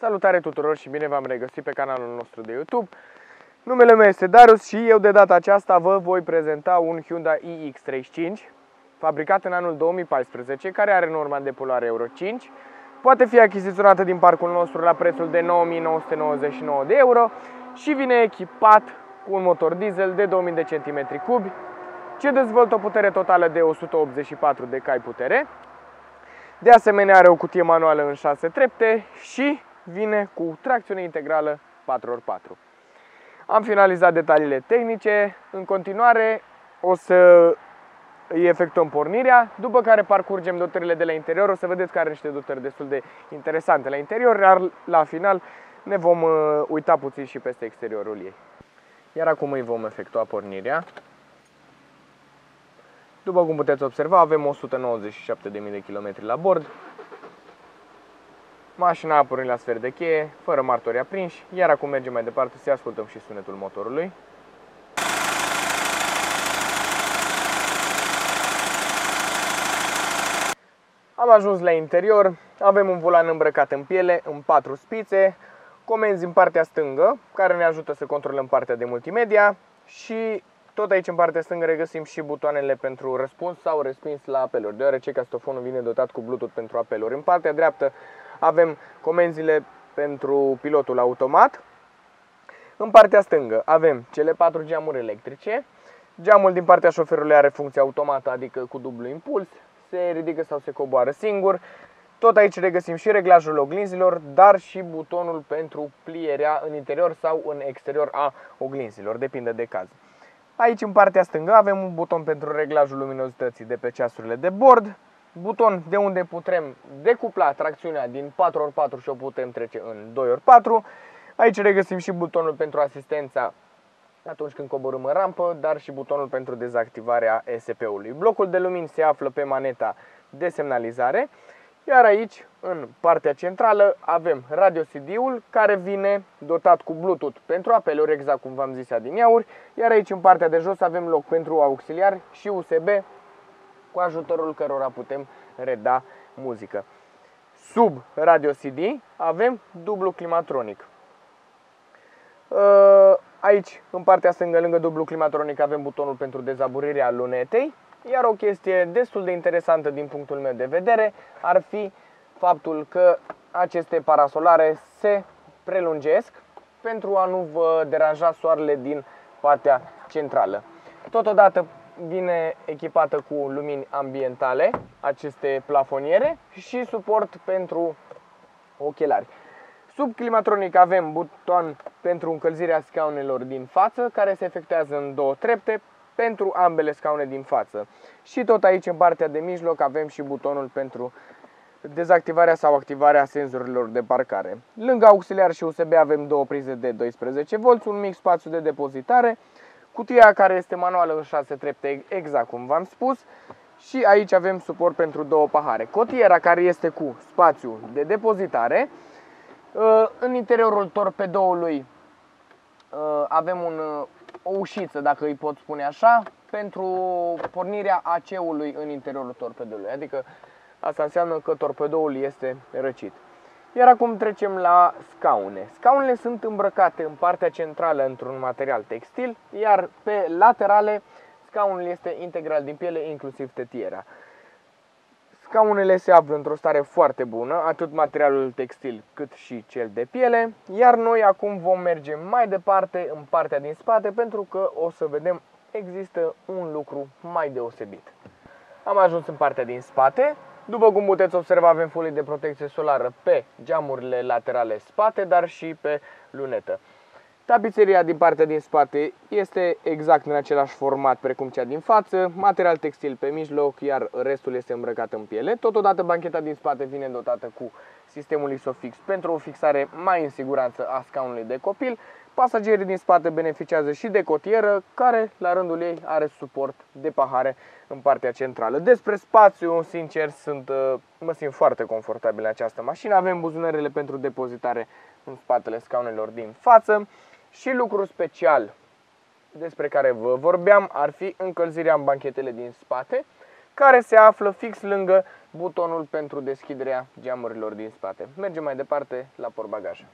Salutare tuturor și bine v-am regăsit pe canalul nostru de YouTube. Numele meu este Darius și eu de data aceasta vă voi prezenta un Hyundai iX35 fabricat în anul 2014, care are norma de poluare Euro 5. Poate fi achiziționată din parcul nostru la prețul de 9.999 de euro și vine echipat cu un motor diesel de 2000 de cm3, ce dezvoltă o putere totală de 184 de cai putere. De asemenea are o cutie manuală în 6 trepte și vine cu tracțiune integrală 4x4. Am finalizat detaliile tehnice, în continuare o să îi efectuăm pornirea, după care parcurgem dotările de la interior. O să vedeți că are niște dotări destul de interesante la interior, iar la final ne vom uita puțin și peste exteriorul ei. Iar acum îi vom efectua pornirea. După cum puteți observa, avem 197.000 de kilometri la bord. Mașina a pornit la sfert de cheie, fără martori aprinși, iar acum mergem mai departe să ascultăm și sunetul motorului. Am ajuns la interior, avem un volan îmbrăcat în piele, în 4 spițe, comenzi în partea stângă, care ne ajută să controlăm partea de multimedia și tot aici în partea stângă regăsim și butoanele pentru răspuns sau respins la apeluri, deoarece castofonul vine dotat cu Bluetooth pentru apeluri. În partea dreaptă avem comenzile pentru pilotul automat. În partea stângă avem cele 4 geamuri electrice. Geamul din partea șoferului are funcție automată, adică cu dublu impuls, se ridică sau se coboară singur. Tot aici regăsim și reglajul oglinzilor, dar și butonul pentru plierea în interior sau în exterior a oglinzilor, depinde de caz. Aici în partea stângă avem un buton pentru reglajul luminozității de pe ceasurile de bord, buton de unde putem decupla tracțiunea din 4x4 și o putem trece în 2x4. Aici regăsim și butonul pentru asistența atunci când coborâm în rampă, dar și butonul pentru dezactivarea ESP-ului. Blocul de lumini se află pe maneta de semnalizare, iar aici, în partea centrală, avem radio CD-ul care vine dotat cu Bluetooth pentru apeluri, exact cum v-am zis adineauri, iar aici în partea de jos avem loc pentru auxiliar și USB, cu ajutorul cărora putem reda muzică. Sub radio CD avem dublu climatronic. Aici, în partea stângă, lângă dublu climatronic, avem butonul pentru dezaburirea lunetei. Iar o chestie destul de interesantă din punctul meu de vedere ar fi faptul că aceste parasolare se prelungesc pentru a nu vă deranja soarele din partea centrală. Totodată vine echipată cu lumini ambientale aceste plafoniere și suport pentru ochelari. Sub climatronic avem buton pentru încălzirea scaunelor din față, care se efectuează în 2 trepte pentru ambele scaune din față. Și tot aici în partea de mijloc avem și butonul pentru dezactivarea sau activarea senzorilor de parcare. Lângă auxiliar și USB avem 2 prize de 12V, un mic spațiu de depozitare, cutia care este manuală în 6 trepte, exact cum v-am spus, și aici avem suport pentru 2 pahare. Cotiera care este cu spațiu de depozitare. În interiorul torpedoului avem o ușiță, dacă îi pot spune așa, pentru pornirea AC-ului în interiorul torpedoului. Adică asta înseamnă că torpedoul este răcit. Iar acum trecem la scaune. Scaunele sunt îmbrăcate în partea centrală într-un material textil, iar pe laterale scaunul este integral din piele, inclusiv tetiera. Scaunele se află într-o stare foarte bună, atât materialul textil cât și cel de piele, iar noi acum vom merge mai departe în partea din spate pentru că o să vedem există un lucru mai deosebit. Am ajuns în partea din spate. După cum puteți observa, avem folii de protecție solară pe geamurile laterale spate, dar și pe lunetă. Tapiseria din partea din spate este exact în același format precum cea din față, material textil pe mijloc, iar restul este îmbrăcat în piele. Totodată bancheta din spate vine dotată cu sistemul ISOFIX pentru o fixare mai în siguranță a scaunului de copil. Pasagerii din spate beneficiază și de cotieră, care la rândul ei are suport de pahare în partea centrală. Despre spațiu, sincer, mă simt foarte confortabil în această mașină. Avem buzunarele pentru depozitare în spatele scaunelor din față. Și lucru special despre care vă vorbeam ar fi încălzirea în banchetele din spate. care se află fix lângă butonul pentru deschiderea geamurilor din spate. Mergem mai departe la portbagaj.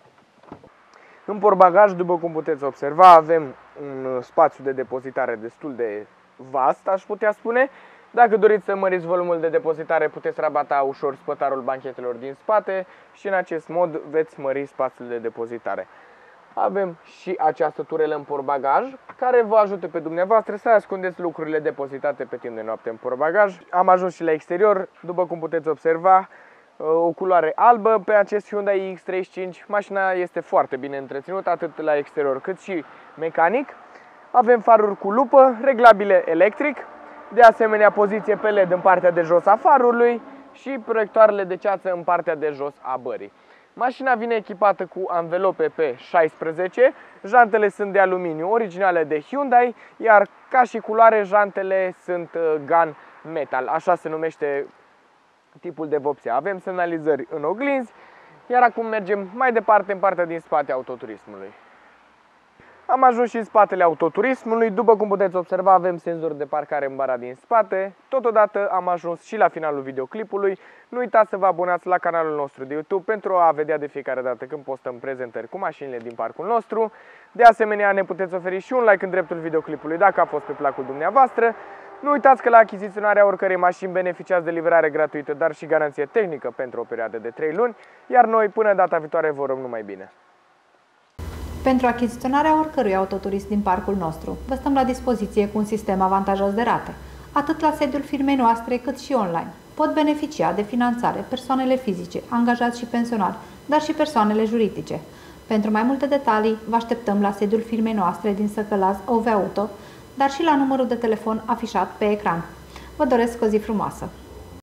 În portbagaj, după cum puteți observa, avem un spațiu de depozitare destul de vast, aș putea spune. Dacă doriți să măriți volumul de depozitare, puteți rabata ușor spătarul banchetelor din spate și în acest mod veți mări spațiul de depozitare. Avem și această turelă în portbagaj, care vă ajută pe dumneavoastră să ascundeți lucrurile depozitate pe timp de noapte în portbagaj. Am ajuns și la exterior, după cum puteți observa, o culoare albă pe acest Hyundai iX35. Mașina este foarte bine întreținută, atât la exterior cât și mecanic. Avem faruri cu lupă, reglabile electric, de asemenea poziție pe LED în partea de jos a farului și proiectoarele de ceață în partea de jos a bării. Mașina vine echipată cu anvelope P16, jantele sunt de aluminiu originale de Hyundai, iar ca și culoare jantele sunt Gun Metal, așa se numește tipul de vopsea. Avem semnalizări în oglinzi, iar acum mergem mai departe în partea din spate a autoturismului. Am ajuns și în spatele autoturismului, după cum puteți observa avem senzor de parcare în bara din spate. Totodată am ajuns și la finalul videoclipului. Nu uitați să vă abonați la canalul nostru de YouTube pentru a vedea de fiecare dată când postăm prezentări cu mașinile din parcul nostru. De asemenea ne puteți oferi și un like în dreptul videoclipului dacă a fost pe placul dumneavoastră. Nu uitați că la achiziționarea oricărei mașini beneficiați de livrare gratuită, dar și garanție tehnică pentru o perioadă de 3 luni, iar noi până data viitoare vă urăm numai bine. Pentru achiziționarea oricărui autoturism din parcul nostru, vă stăm la dispoziție cu un sistem avantajos de rate, atât la sediul firmei noastre cât și online. Pot beneficia de finanțare persoanele fizice, angajați și pensionari, dar și persoanele juridice. Pentru mai multe detalii, vă așteptăm la sediul firmei noastre din Săcălaz, OV Auto, dar și la numărul de telefon afișat pe ecran. Vă doresc o zi frumoasă!